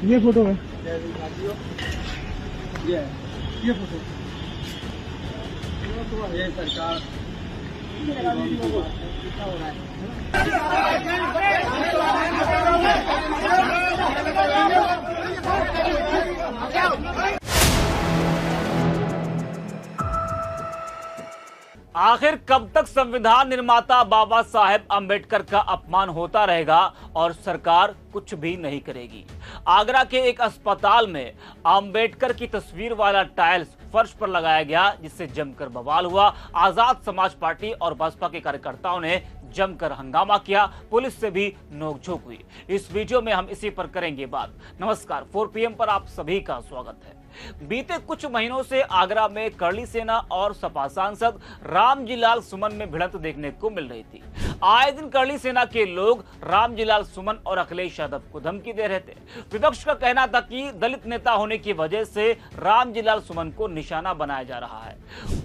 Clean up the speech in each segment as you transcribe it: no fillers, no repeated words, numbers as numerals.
ये फोटो है, ये फोटो ये सरकार आखिर कब तक संविधान निर्माता बाबा साहेब अंबेडकर का अपमान होता रहेगा और सरकार कुछ भी नहीं करेगी। आगरा के एक अस्पताल में अंबेडकर की तस्वीर वाला टाइल्स फर्श पर लगाया गया, जिससे जमकर बवाल हुआ। आजाद समाज पार्टी और बसपा के कार्यकर्ताओं ने जमकर हंगामा किया, पुलिस से भी नोकझोंक हुई। इस वीडियो में हम इसी पर करेंगे बात। नमस्कार, 4 PM पर आप सभी का स्वागत है। बीते कुछ महीनों से आगरा में करली सेना और सपा सांसद रामजीलाल सुमन में भिड़ंत देखने को मिल रही थी। आए दिन करली सेना के लोग रामजीलाल सुमन और अखिलेश यादव को धमकी दे रहे थे। विपक्ष का कहना था कि दलित नेता होने की वजह से रामजीलाल सुमन को निशाना बनाया जा रहा है।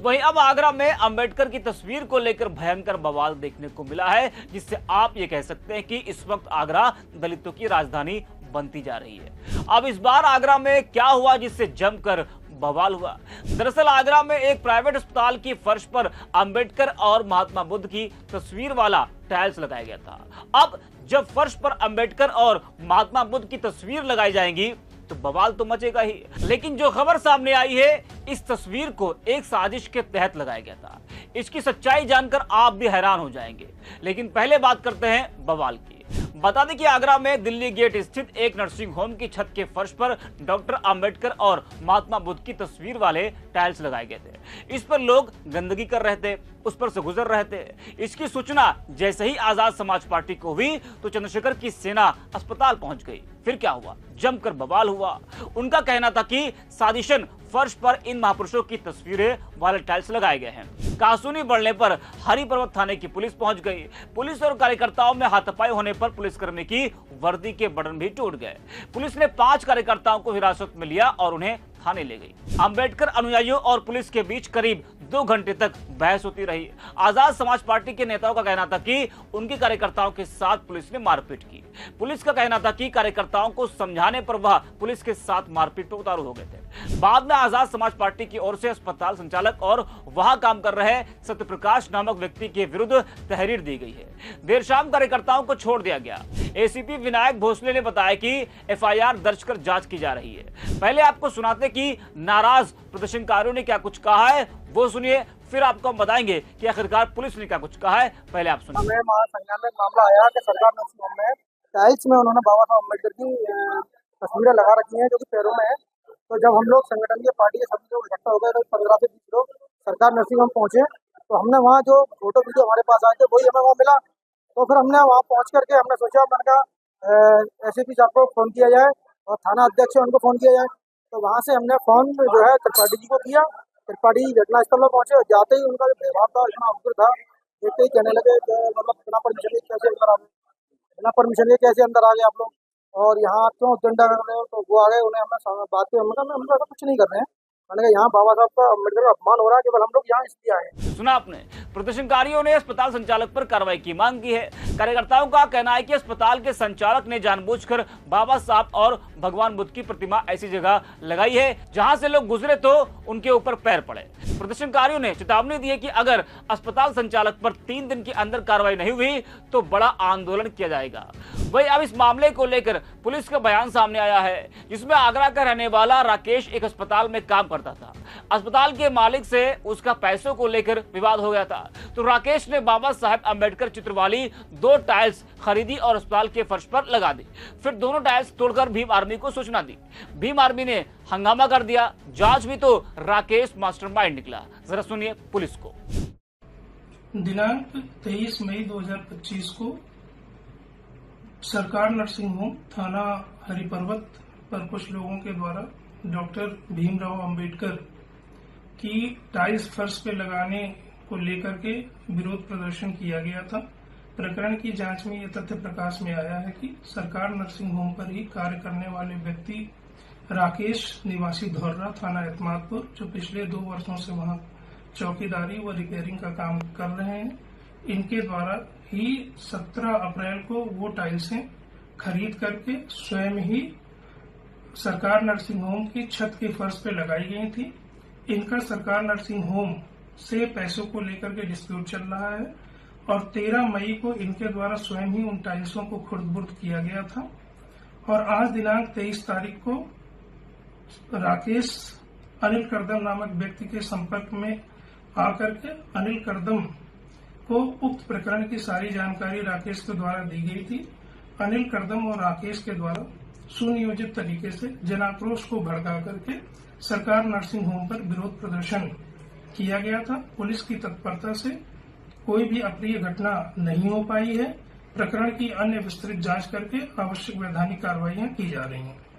वहीं अब आगरा में अंबेडकर की तस्वीर को लेकर भयंकर बवाल देखने को मिला है, जिससे आप ये कह सकते हैं कि इस वक्त आगरा दलितों की राजधानी बनती जा रही है। अब इस बार आगरा में क्या हुआ जिससे जमकर बवाल हुआ? दरअसल आगरा में एक प्राइवेट अस्पताल की फर्श पर अंबेडकर और महात्मा बुद्ध की तस्वीर वाला टाइल्स लगाया गया था। अब जब फर्श पर अंबेडकर और महात्मा बुद्ध की तस्वीर लगाई जाएंगी तो बवाल तो मचेगा ही। लेकिन जो खबर सामने आई है, इस तस्वीर को एक साजिश के तहत लगाया गया था। इसकी सच्चाई जानकर आप भी हैरान हो जाएंगे। लेकिन पहले बात करते हैं बवाल की। बता दें कि आगरा में दिल्ली गेट स्थित एक नर्सिंग होम की छत के फर्श पर डॉक्टर अंबेडकर और महात्मा बुद्ध की तस्वीर वाले टाइल्स लगाए गए थे। इस पर लोग गंदगी कर रहे थे, उस पर से गुजर रहे थे। इसकी सूचना जैसे ही आजाद समाज पार्टी को हुई तो चंद्रशेखर की सेना अस्पताल पहुंच गई। फिर क्या हुआ? जमकर बवाल हुआ। उनका कहना था कि साजिशन फर्श पर इन महापुरुषों की तस्वीरें वाले टाइल्स लगाए गए हैं। कासूनी बढ़ने पर हरि पर्वत थाने की पुलिस पहुंच गई। पुलिस और कार्यकर्ताओं में हाथापाई होने पर पुलिसकर्मी की वर्दी के बटन भी टूट गए। पुलिस ने 5 कार्यकर्ताओं को हिरासत में लिया और उन्हें थाने ले गई। अंबेडकर अनुयायियों और पुलिस के बीच करीब 2 घंटे तक बहस होती रही। आजाद समाज पार्टी के नेताओं का कहना था कि उनके कार्यकर्ताओं के साथ पुलिस ने मारपीट की। पुलिस का कहना था कि कार्यकर्ताओं को समझाने पर वह पुलिस के साथ मारपीट पर उतारू हो गए थे। बाद में आजाद समाज पार्टी की ओर से अस्पताल संचालक और वहां काम कर रहे सत्यप्रकाश नामक व्यक्ति के विरुद्ध तहरीर दी गई है। देर शाम कार्यकर्ताओं को छोड़ दिया गया। एसीपी विनायक भोसले ने बताया कि FIR दर्ज कर जांच की जा रही है। पहले आपको सुनाते कि नाराज प्रदर्शनकारियों ने क्या कुछ कहा है, वो सुनिए, फिर आपको हम बताएंगे कि आखिरकार पुलिस ने क्या कुछ कहा है। पहले आप सुनिए। हमें महासंज्ञान में मामला आया कि सरकार नर्सिंग होम में टाइल्स में उन्होंने बाबा साहब अम्बेडकर की तस्वीरें लगा रखी हैं जो कि पैरों में है। तो जब हम लोग संगठन के पार्टी के सभी लोग इकट्ठा हो गए, तो 15 से 20 लोग सरकार नर्सिंग होम पहुंचे, तो हमने वहाँ जो फोटो वीडियो हमारे पास आए थे वही हमें वहाँ मिला। तो फिर हमने वहाँ पहुँच करके हमने सोचा, मैंने कहा SCP साहब को फ़ोन किया जाए और थाना अध्यक्ष है उनको फ़ोन किया जाए। तो वहाँ से हमने फ़ोन जो है त्रिपाठी जी को किया। त्रिपाठी घटनास्थल पर पहुँचे, जाते ही उनका जो व्यवहार था इतना उग्र था, देखते ही कहने लगे मतलब बिना परमिशन के कैसे अंदर आ गए, बिना परमिशन के कैसे अंदर आ गए आप लोग, और यहाँ क्यों डंडा कर रहे हो? तो वो आ गए, उन्हें हमने बात की, हम ऐसा कुछ नहीं कर रहे हैं। मैंने कहा यहाँ बाबा साहब का अम्बेडकर का अपमान हो रहा है, केवल हम लोग यहाँ इसलिए आए हैं। सुना आपने, प्रदर्शनकारियों ने अस्पताल संचालक पर कार्रवाई की मांग की है। कार्यकर्ताओं का कहना है कि अस्पताल के संचालक ने जानबूझकर बाबा साहब और भगवान बुद्ध की प्रतिमा ऐसी जगह लगाई है जहां से लोग गुजरे तो उनके ऊपर पैर पड़े। प्रदर्शनकारियों ने चेतावनी दी है कि अगर अस्पताल संचालक पर 3 दिन के अंदर कार्रवाई नहीं हुई तो बड़ा आंदोलन किया जाएगा। वही अब इस मामले को लेकर पुलिस का बयान सामने आया है, जिसमें आगरा का रहने वाला राकेश एक अस्पताल में काम करता था। अस्पताल के मालिक से उसका पैसों को लेकर विवाद हो गया था, तो राकेश ने बाबा साहेब अंबेडकर चित्र वाली 2 टाइल्स खरीदी और अस्पताल के फर्श पर लगा दी। फिर दोनों टाइल्स तोड़कर भीम आर्मी को सूचना दी। भीम आर्मी ने हंगामा कर दिया। जांच भी तो राकेश मास्टरमाइंड निकला। जरा सुनिए पुलिस को। दिनांक 23 मई 2025 को सरकार नर्सिंग होम थाना हरिपर्वत पर कुछ लोगों के द्वारा डॉक्टर भीमराव अंबेडकर की टाइल्स फर्श पे लगाने को लेकर के विरोध प्रदर्शन किया गया था। प्रकरण की जांच में यह तथ्य प्रकाश में आया है कि सरकार नर्सिंग होम पर ही कार्य करने वाले व्यक्ति राकेश निवासी धौर्रा थाना एतमादपुर, जो पिछले 2 वर्षों से वहां चौकीदारी व रिपेयरिंग का काम कर रहे हैं, इनके द्वारा ही 17 अप्रैल को वो टाइल्सें खरीद करके स्वयं ही सरकार नर्सिंग होम की छत के फर्श पे लगाई गई थी। इनका सरकार नर्सिंग होम से पैसों को लेकर के डिस्प्यूट चल रहा है और 13 मई को इनके द्वारा स्वयं ही उन टाइल्सों को खुर्द-बुर्द किया गया था और आज दिनांक 23 तारीख को राकेश अनिल करदम नामक व्यक्ति के संपर्क में आकर के अनिल करदम को उक्त प्रकरण की सारी जानकारी राकेश के द्वारा दी गई थी। अनिल करदम और राकेश के द्वारा सुनियोजित तरीके से जनाक्रोश को भड़का करके सरकार नर्सिंग होम पर विरोध प्रदर्शन किया गया था। पुलिस की तत्परता से कोई भी अप्रिय घटना नहीं हो पाई है। प्रकरण की अन्य विस्तृत जांच करके आवश्यक वैधानिक कार्रवाइयां की जा रही हैं।